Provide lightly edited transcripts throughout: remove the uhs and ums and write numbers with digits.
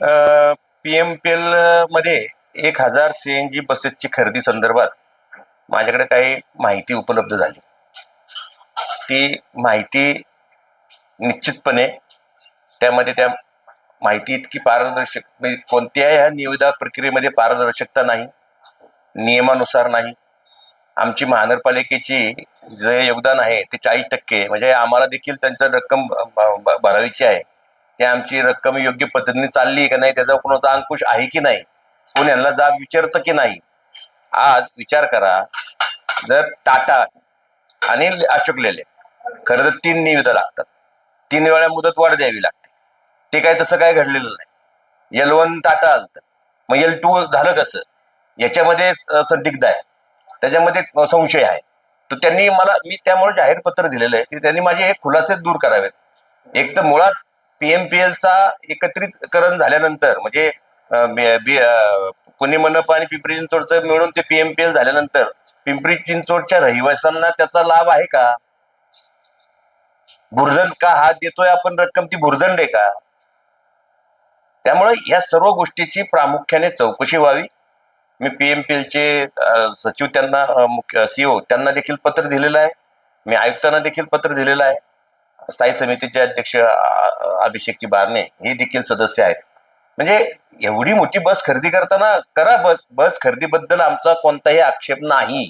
PMPL मध्ये 1000 CNG बसेसची खरेदी संदर्भात माझ्याकडे काही माहिती उपलब्ध झाली. ती माहिती निश्चितपणे त्यामध्ये त्या माहिती इतकी पारदर्शक म्हणजे कोणत्याही ह्या निविदा प्रक्रियेमध्ये पारदर्शकता नाही, नियमानुसार नाही. आमची महानगरपालिकेची जे योगदान आहे ते 40%, म्हणजे आम्हाला देखील त्यांचं रक्कम भरावीची आहे. ते आमची रक्कम योग्य पद्धतीने चालली का नाही, त्याचा कोणाचा अंकुश आहे की नाही, कोण यांना जाब विचारतं की नाही. आज विचार करा, जर टाटा आणि अशोक लेलँड खरं तर 3 निविदा लागतात, 3 वेळा मुदतवाढ द्यावी लागते. ते काय तसं काय घडलेलं नाही. L1 टाटा आलं, मग L2 झालं कसं, याच्यामध्ये संदिग्ध आहे, त्याच्यामध्ये संशय आहे. तर त्यांनी मी त्यामुळे जाहीर पत्र दिलेलं आहे की त्यांनी माझे हे खुलासे दूर करावेत. एक तर मुळात PMPLचा एकत्रितकरण झाल्यानंतर म्हणजे पुणे मनपा आणि पिंपरी चिंचवडचं मिळून ते PMPL झाल्यानंतर पिंपरी चिंचवडच्या रहिवाशांना त्याचा लाभ आहे का? भुर्दंड का हात देतोय आपण रक्कम, ती भुर्दंड आहे का? त्यामुळे या सर्व गोष्टीची प्रामुख्याने चौकशी व्हावी. मी PMPLचे सचिव त्यांना CEO त्यांना देखील पत्र दिलेलं आहे. मी आयुक्तांना देखील पत्र दिलेलं आहे. स्थायी समितीचे अध्यक्ष अभिषेकजी बारणे हे देखील सदस्य आहेत. म्हणजे एवढी मोठी बस खरेदी करताना करा, बस खरेदीबद्दल आमचा कोणताही आक्षेप नाही.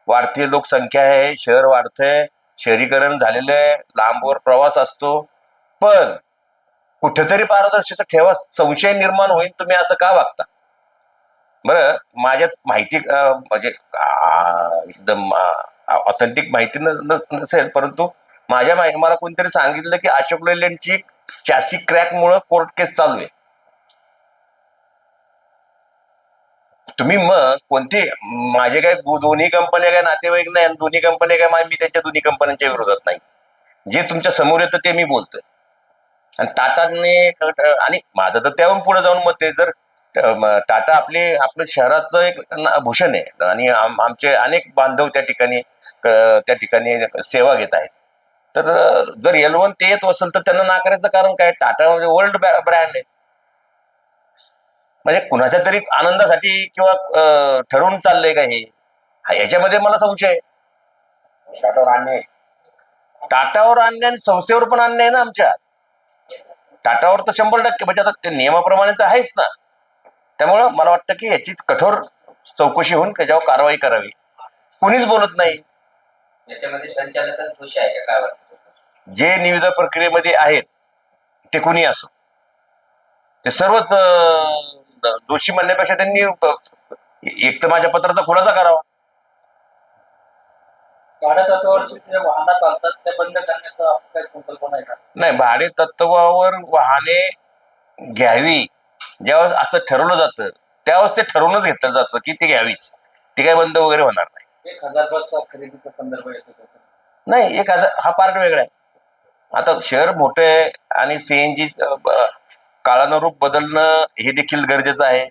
वाढती लोकसंख्या आहे, शहर वाढतंय, शहरीकरण झालेलं आहे, लांबवर प्रवास असतो, पण कुठेतरी पारदर्शकता ठेवा. संशय निर्माण होईल, तुम्ही असं का वागता? बरं, माझ्यात माहिती म्हणजे एकदम ऑथेंटिक माहिती नसेल, परंतु मला कोणतरी सांगितलं की अशोक लेलँडची चॅसी क्रॅक मुळे कोर्ट केस चालू आहे. तुम्ही मग कोणती, माझे काय दोन्ही कंपन्या काय नातेवाईक नाही, आणि दोन्ही कंपन्या काय मी त्यांच्या दोन्ही कंपन्यांच्या विरोधात नाही. जे तुमच्या समोर येतं ते मी बोलतोय. आणि टाटाने, आणि माझं तर त्याहून पुढे जाऊन मत आहे, जर टाटा आपल्या शहराचं एक भूषण आहे आणि आमचे अनेक बांधव त्या ठिकाणी सेवा घेत आहेत. तर जर L1 ते येत असेल तर त्यांना नाकारायचं कारण काय? टाटा म्हणजे वर्ल्ड ब्रँड आहे. म्हणजे कुणाच्या तरी आनंदासाठी किंवा ठरवून चाललंय का हे? याच्यामध्ये मला संशय आहे. टाटावर अन्याय आणि संस्थेवर पण अन्याय आहे ना आमच्या. टाटावर तर 100% म्हणजे आता ते नियमाप्रमाणे तर आहेच ना. त्यामुळं मला वाटतं की याची कठोर चौकशी होऊन त्याच्यावर कारवाई करावी. कुणीच बोलत नाही. याच्यामध्ये संचालक दोषी आहे का, काय वाटतं? जे निविदा प्रक्रियेमध्ये आहेत ते कुणी असो, ते सर्वच दोषी म्हणण्यापेक्षा त्यांनी एक तर माझ्या पत्राचा खुलासा करावा. भाडे तत्वावर वाहनं चालतात ते बंद करण्याचा काही संकल्पना आहे का? नाही, भाडे तत्वावर वाहने घ्यावी ज्यावेळेस असं ठरवलं जातं त्यावेळेस ते ठरवूनच घेतलं जातं की ती घ्यावीच, ती काही बंद वगैरे होणार नाही. 1000 बस खरेदीचा संदर्भ येतो त्याचा? नाही, 1000 हा पार्ट वेगळा आहे. आता शहर मोठं आहे आणि CNG काळानुरूप बदलणं हे देखील गरजेचं आहे.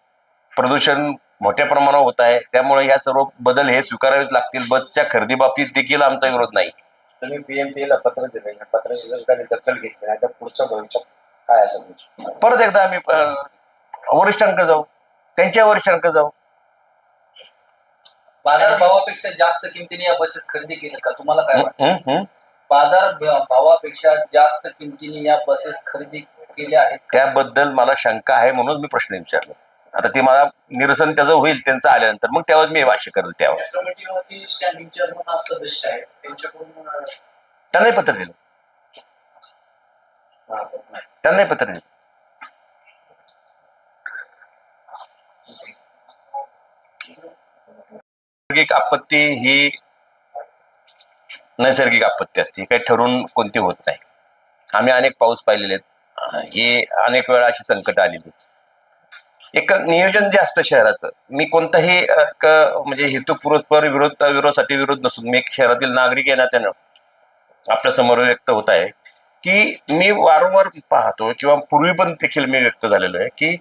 प्रदूषण मोठ्या प्रमाणावर होत आहे, त्यामुळे या सर्व बदल हे स्वीकारावेच लागतील. बसच्या खरेदी बाबतीत देखील आमचा विरोध नाही. तुम्ही PMPL पत्र दिले, पत्राची जर काही दखल घेतली नाही तर पुढचं भविष्य काय असेल? परत एकदा आम्ही वरिष्ठांकडे जाऊ, त्यांच्या वरिष्ठांकडे जाऊ. बाजार भावापेक्षा जास्त किमतीने या बसेस खरेदी केल्या का, तुम्हाला काय वाटतं? बाजार भावापेक्षा जास्त किमतीने या बसेस खरेदी केल्या आहेत त्याबद्दल मला शंका आहे, म्हणून मी प्रश्न विचारला. आता ते मला निरसन त्याचं होईल त्यांचं आल्यानंतर, मग त्यावर मी भाष्य करेल. त्यावर सदस्य आहेत त्यांच्याकडून त्यांनाही पत्र दिलं, त्यांनाही पत्र दिलं. नैसर्गिक आपत्ती ही नैसर्गिक आपत्ती असते, काही ठरवून कोणती होत नाही. आम्ही अनेक पाऊस पाहिलेले आहेत, ही अनेक वेळा अशी संकट आलेली. एक नियोजन जे असतं शहराचं, मी कोणताही म्हणजे हेतुपुरस्पर विरोधासाठी विरोध नसून मी एक शहरातील नागरिक या नात्यानं आपल्या समोर व्यक्त होत आहे की मी वारंवार पाहतो किंवा पूर्वी पण देखील मी व्यक्त झालेलो आहे की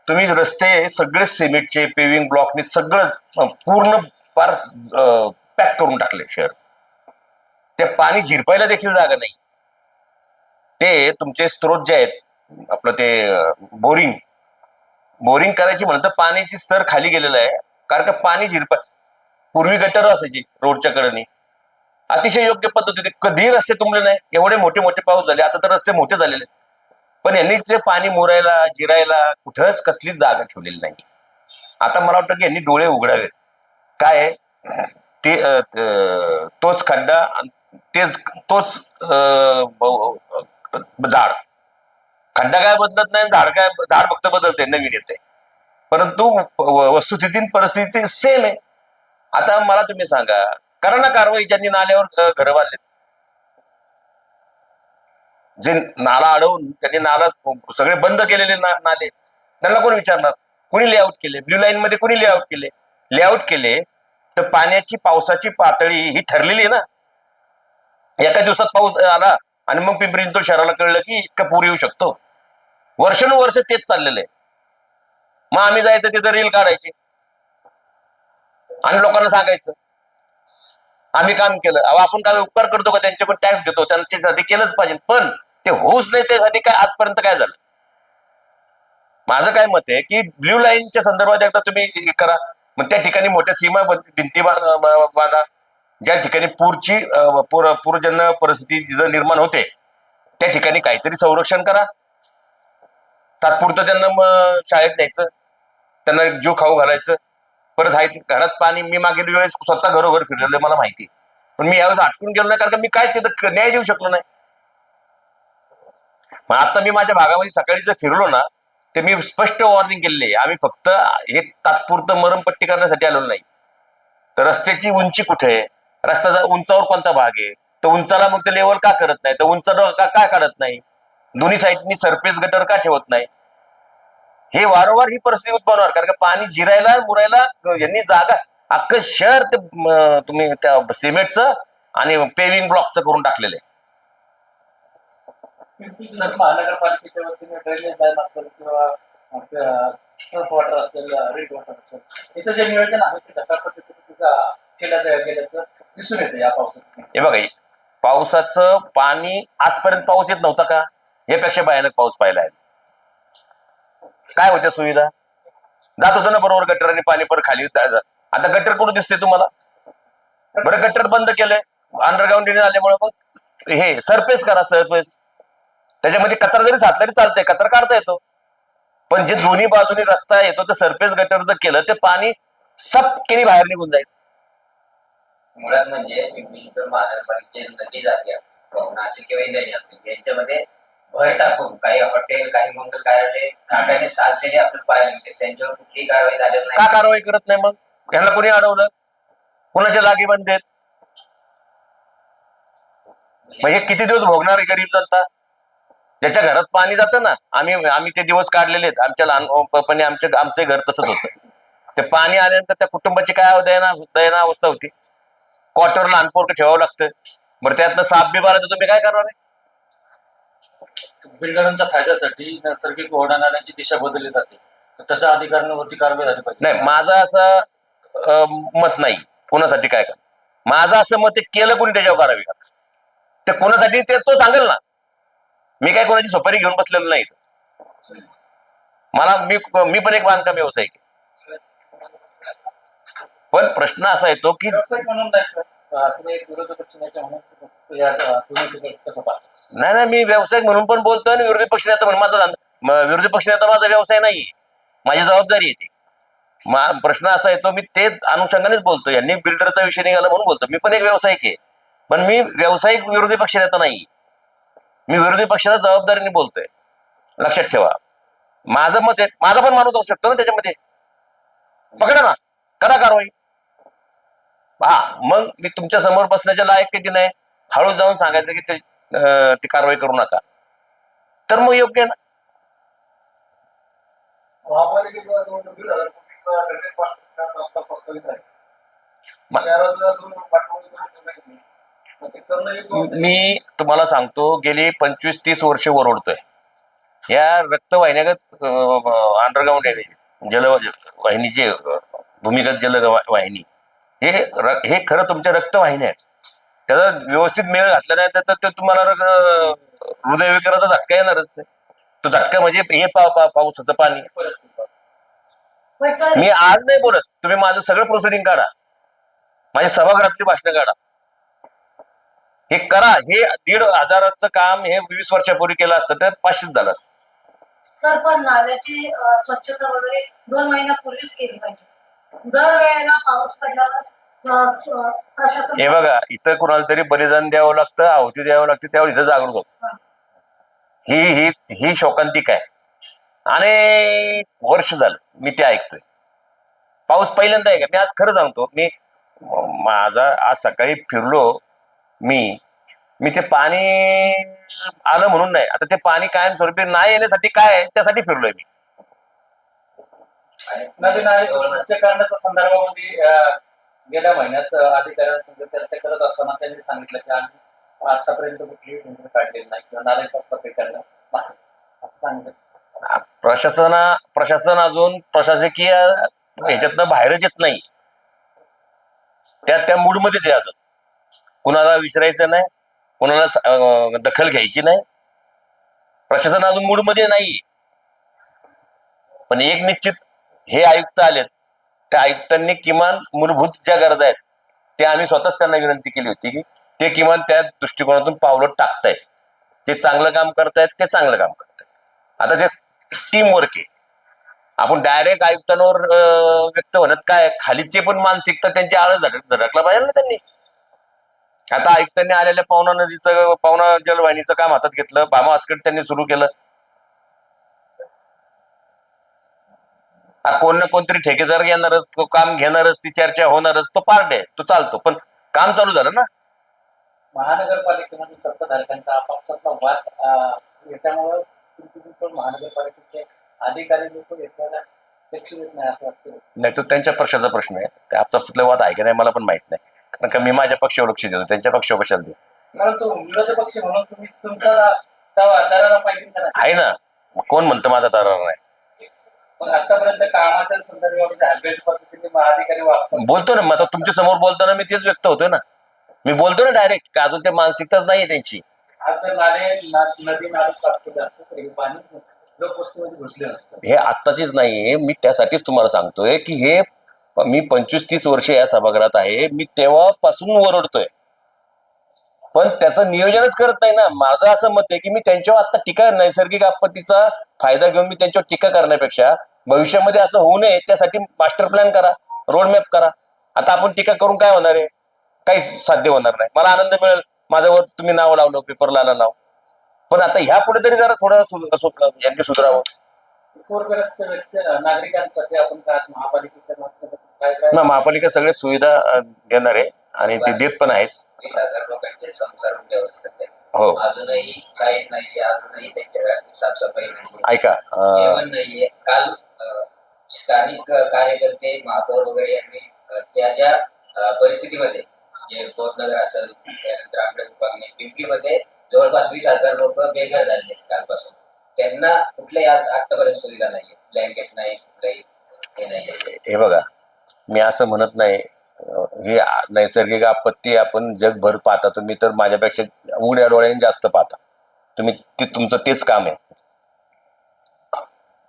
तुम्ही रस्ते सगळे सिमेंटचे पेविंग ब्लॉकने सगळं पूर्ण फार पॅक करून टाकले शहर. ते पाणी झिरपायला देखील जागा नाही. ते तुमचे स्त्रोत जे आहेत, आपलं ते बोरिंग बोरिंग करायची म्हणतं पाण्याची स्तर खाली गेलेलं आहे, कारण का पाणी पूर्वी गटर असायची रोडच्या कडेने, अतिशय योग्य पद्धत होती, कधीही रस्ते तुंबले नाही. एवढे मोठे मोठे पाऊस झाले, आता तर रस्ते मोठे झालेले, पण यांनी ते पाणी मुरायला जिरायला कुठंच कसलीच जागा ठेवलेली नाही. आता मला वाटतं की यांनी डोळे उघडावेत. काय आहे? ते तोच खड्डा, तोच झाड. खड्डा काय बदलत नाही, झाड फक्त बदलते, नवीन येते, परंतु वस्तुस्थिती परिस्थिती सेम आहे. आता मला तुम्ही सांगा, करा ना कारवाई ज्यांनी नाल्यावर घरं बांधले, जे नाला अडवून त्यांनी नाला सगळे बंद केलेले नाले, त्यांना कोण विचारणार? कुणी लेआउट केले? ब्ल्यू लाईन मध्ये कुणी लेआउट केले? लेआउट केले तर पाण्याची पावसाची पातळी ही ठरलेली आहे ना. एका दिवसात पाऊस आला आणि मग पिंपरी चिंचवड शहराला कळलं की इतका पूर येऊ शकतो. वर्षानुवर्ष तेच चाललेलं आहे. मग आम्ही जायचं तिथं रील काढायची आणि लोकांना सांगायचं आम्ही काम केलं. अहो, आपण काय उपकार करतो का? त्यांच्याकडून टॅक्स घेतो, त्यांच्यासाठी केलंच पाहिजे, पण ते होऊच नाही त्यासाठी काय आजपर्यंत काय झालं? माझं काय मत आहे की ब्ल्यू लाईनच्या संदर्भात एकदा तुम्ही करा, मग त्या ठिकाणी मोठ्या सीमा भिंती बांधा. ज्या ठिकाणी पूरजन्य परिस्थिती जिथं निर्माण होते त्या ठिकाणी काहीतरी संरक्षण करा. तात्पुरतं त्यांना मग शाळेत न्यायचं, त्यांना जीव खाऊ घालायचं. परत आहे घरात पाणी, मी मागील वेळेस स्वतः घरोघर फिरलेलं मला माहिती, पण मी यावेळेस अटकून गेलो नाही, कारण का मी काय तिथं न्याय देऊ शकलो नाही. मग आता मी माझ्या भागामध्ये सकाळी जर फिरलो ना, ते मी स्पष्ट वॉर्निंग केलेली आहे, आम्ही फक्त एक तात्पुरतं मरमपट्टी करण्यासाठी आलो नाही. तर रस्त्याची उंची कुठे आहे, रस्त्याचा उंचावर कोणता भाग आहे, तर उंचाला मग ते लेवल का करत नाही, तर उंचावर का काढत नाही, दोन्ही साईडनी सरफेस गटर का ठेवत नाही, हे वारंवार ही परिस्थिती उत्पन्न, कारण का पाणी जिरायला मुरायला यांनी जागा अख्खं शहर ते तुम्ही त्या सिमेंटचं आणि पेविंग ब्लॉकचं करून टाकलेलं आहे. महानगरपालिकेच्या वतीने ड्रेनेज लाईन असेल किंवा टर्फ वॉटर असेल, रेड वॉटर असेल, याचं जे नियोजन आहे ते कशा पद्धतीने गेल्याचं दिसून येते या पावसात. हे बघा, पावसाचं पाणी आजपर्यंत पाऊस येत नव्हता का? यापेक्षा भयानक पाऊस पाहिला आहे. काय होत्या सुविधा? जात होतं ना बरोबर गटर आणि पाणी परत खाली. आता गटर कुठं दिसते तुम्हाला? बरं, गटर बंद केलंय अंडरग्राऊंड आल्यामुळे, मग हे सरफेस करा, सरफेस. त्याच्यामध्ये कचरा जरी साचला तरी चालतंय, कचरा काढता येतो, पण जे दोन्ही बाजूनी रस्ता येतो तर सरफेस गटर जर केलं ते पाणी सबकेनी बाहेर निघून जाईल. मुळात म्हणजे पिंपरी चिंचवड महानगरपालिकेची नदी जाते नाशिक किंवा इंद्रायणी असेल यांच्यामध्ये भर टाकून काही हॉटेल, काही मंगल कार्यालय काट्याने साधलेले आपल्याला पाहायला मिळते, त्यांच्यावर कुठलीही कारवाई झालेली का नाही. कारवाई करत नाही? मग ह्यांना कोणी अडवलं? कोणाच्या लागी बंद आहेत? मग हे किती दिवस भोगणार आहे गरीब जनता? ज्याच्या घरात पाणी जातं ना, आम्ही ते दिवस काढलेले आहेत. आमच्या लहानपणी आमचे घर तसंच होतं. ते पाणी आल्यानंतर त्या कुटुंबाची काय दयना अवस्था होती. क्वार्टरला लहान पोरं ठेवावं लागतं. बरं, त्यातनं साप बी बारा तर तुम्ही काय करणार आहे? बिल्डरांच्या फायद्यासाठी नैसर्गिक ओढाणाऱ्यांची दिशा बदलली जाते, तशा अधिकाऱ्यांवरती कारवाई झाली पाहिजे. नाही, माझं असं मत नाही. कोणासाठी काय करा, माझं असं मत आहे, केलं कोणी त्याच्यावर कारवाई करा. ते कोणासाठी ते तो सांगेल ना. मी काय कोणाची सुपारी घेऊन बसलेलो नाही. मी पण एक बांधकाम व्यावसायिक आहे. पण प्रश्न असा येतो की म्हणून नाही सर, तुम्ही एक विरोधी पक्ष नेते म्हणून कसं पाहता? नाही, मी व्यावसायिक म्हणून पण बोलतोय आणि विरोधी पक्ष नेता म्हणून विरोधी पक्ष नेता माझा व्यवसाय नाही, माझी जबाबदारी येते. प्रश्न असा येतो, मी ते अनुषंगानेच बोलतो. यांनी बिल्डरचा विषय निघाला म्हणून बोलतो. मी पण एक व्यावसायिक आहे, पण मी व्यावसायिक विरोधी पक्ष नेता नाही. मी विरोधी पक्षाला जबाबदारीने बोलतोय, लक्षात ठेवा. माझं मत आहे, माझा पण माणूस असू शकतो ना त्याच्यामध्ये. पकडा ना, करा कारवाई. मग मी तुमच्या समोर बसण्याच्या लायक किती नाही, हळू जाऊन सांगायचं की ती कारवाई करू नका, तर मग योग्य ना. मी तुम्हाला सांगतो, गेली 25-30 वर्ष ओरडतोय या रक्तवाहिन्यागत अंडरग्राऊंड जलवाहिनीचे भूमिगत जलवाहिनी हे खरं तुमच्या रक्तवाहिन्या आहेत. त्याचा व्यवस्थित मेळ घातला नाही तर ते तुम्हाला हृदयविकाराचा झटका येणारच आहे. तो झटका म्हणजे हे पावसाचं पाणी. पण सर मी आज नाही बोलत, तुम्ही माझं सगळं प्रोसिडिंग काढा, माझ्या सभागृहातली भाषणं काढा, हे करा. हे 1,500चं काम हे 20 वर्षापूर्वी केलं असतं तर 500 झालं असतं. सर पण नाल्याची स्वच्छता वगैरे 2 महिन्यापूर्वीच केली पाहिजे. दरवेळेला पाऊस पडल्यावर प्रशासन हे बघा, इथं कुणाला तरी बलिदान द्यावं लागतं, आहुती द्यावं लागते, त्यावर इथं जागृत होतो. हा. ही ही ही शोकांतिक आहे. आणि वर्ष झालं मी ते ऐकतोय. पाऊस पहिल्यांदा आहे का? मी आज खरं सांगतो, मी माझा आज सकाळी फिरलो, मी मी ते पाणी आलं म्हणून नाही, आता ते पाणी कायमस्वरूपी नाही येण्यासाठी काय आहे त्यासाठी फिरलोय मी. नदी नाले स्वच्छ करण्याच्या संदर्भामध्ये गेल्या महिन्यात अधिकाऱ्यांसंग चर्चा करत असताना त्यांनी सांगितलं की आम्ही आतापर्यंत कुठलीही टेंडर काढलेली नाही किंवा नाले साफसफाई करणार नाही असं सांगितलं. प्रशासन अजून प्रशासकीय ह्याच्यातनं बाहेरच येत नाही. त्या मूडमध्येच आहे अजून. कुणाला विचारायचं नाही, कुणाला दखल घ्यायची नाही. प्रशासन अजून मूडमध्ये नाही. पण एक निश्चित, हे आयुक्त आलेत, त्या आयुक्तांनी किमान मूलभूत ज्या गरजा आहेत त्या आम्ही स्वतःच त्यांना विनंती केली होती की ते किमान त्या दृष्टिकोनातून पावलं टाकतायत. ते चांगलं काम करतायत, ते चांगलं काम करतायत. आता ते टीम वर्क आहे. आपण डायरेक्ट आयुक्तांवर व्यक्त होण्यात काय, खालीचे पण मानसिकता त्यांची आळस धडकला पाहिजे ना त्यांनी. आता आयुक्तांनी आलेल्या पावना जलवाहिनीचं काम हातात घेतलं, भामा आसकट त्यांनी सुरू केलं. कोण ना कोणतरी ठेकेदार घेणारच, तो काम घेणारच, ती चर्चा होणारच, तो पार्ट आहे, तो चालतो, पण काम चालू झालं ना. महानगरपालिकेमध्ये सत्ताधारकांचा आपापसातला वाद याच्यामुळे महानगरपालिकेचे अधिकारी लोक याच्याला लक्ष देत नाही असं वाटतं. नाही, तो त्यांच्या पक्षाचा प्रश्न आहे. ते आपापसातले वाद आहे की नाही मला पण माहित नाही, कारण का मी माझ्या पक्षावर लक्ष देतो, त्यांच्या पक्षावर कशाला देऊ. परंतु विरोधी पक्ष म्हणून तुम्ही तुमचा दरारा पाहिजे का नाही? आहे ना, मग कोण म्हणतं माझा तरार नाही. पण आतापर्यंत कामाच्या संदर्भामध्ये हलगर्जी पद्धतीने अधिकारी वागतात. बोलतो ना, मग आता तुमच्या समोर बोलताना मी तेच व्यक्त होतोय ना. मी बोलतो ना डायरेक्ट, का अजून ते मानसिकताच नाहीये त्यांची. आज जर नदी नाले साफ केलं असतं तर हे पाणी लोकवस्तीमध्ये घुसले असतं. हे आत्ताचीच नाहीये, मी त्यासाठीच तुम्हाला सांगतोय की हे मी 25-30 वर्ष या सभागृहात आहे, मी तेव्हापासून ओरडतोय, पण त्याचं नियोजनच करत नाही ना. माझं असं मत आहे की मी त्यांच्यावर आता टीका, नैसर्गिक आपत्तीचा फायदा घेऊन मी त्यांच्यावर टीका करण्यापेक्षा भविष्यामध्ये असं होऊ नये त्यासाठी मास्टर प्लॅन करा, रोडमॅप करा. आता आपण टीका करून काय होणार आहे? काही साध्य होणार नाही. मला आनंद मिळेल, माझ्यावर तुम्ही नाव लावलं, पेपरला आलं नाव, पण आता ह्या पुढे तरी जरा थोडं यांनी सुधारावं. पूरग्रस्त व्यक्ती नागरिकांसाठी आपण काय महापालिकेच्या माध्यमातून काय काय ना, महापालिका सगळे सुविधा देणार आहे आणि ते देत पण आहेत. 20,000 लोकांचे संसार उद्यावर सध्या. हो, अजूनही काही नाहीये, अजूनही त्यांच्या घरात साफसफाई नाही, ऐका, जेवण नाहीये. काल स्थानिक कार्यकर्ते, महापौर वगैरे यांनी त्या ज्या परिस्थितीमध्ये जे बोधनगर असेल, त्यानंतर आपल्या विभागने पिंपरीमध्ये जवळपास 20,000 लोक बेघर झाले कालपासून. त्यांना कुठल्याही आतापर्यंत सुविधा नाहीये, ब्लँकेट नाही, कुठलाही हे नाही. हे बघा, मी असं म्हणत नाही, ही नैसर्गिक आपत्ती आपण जगभर पाहता, तुम्ही तर माझ्यापेक्षा उघड्या डोळ्याने जास्त पाहता, तुम्ही ते तुमचं तेच काम आहे.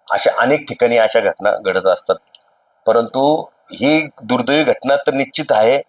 अशा अनेक ठिकाणी अशा घटना घडत असतात, परंतु ही दुर्दैवी घटना तर निश्चित आहे.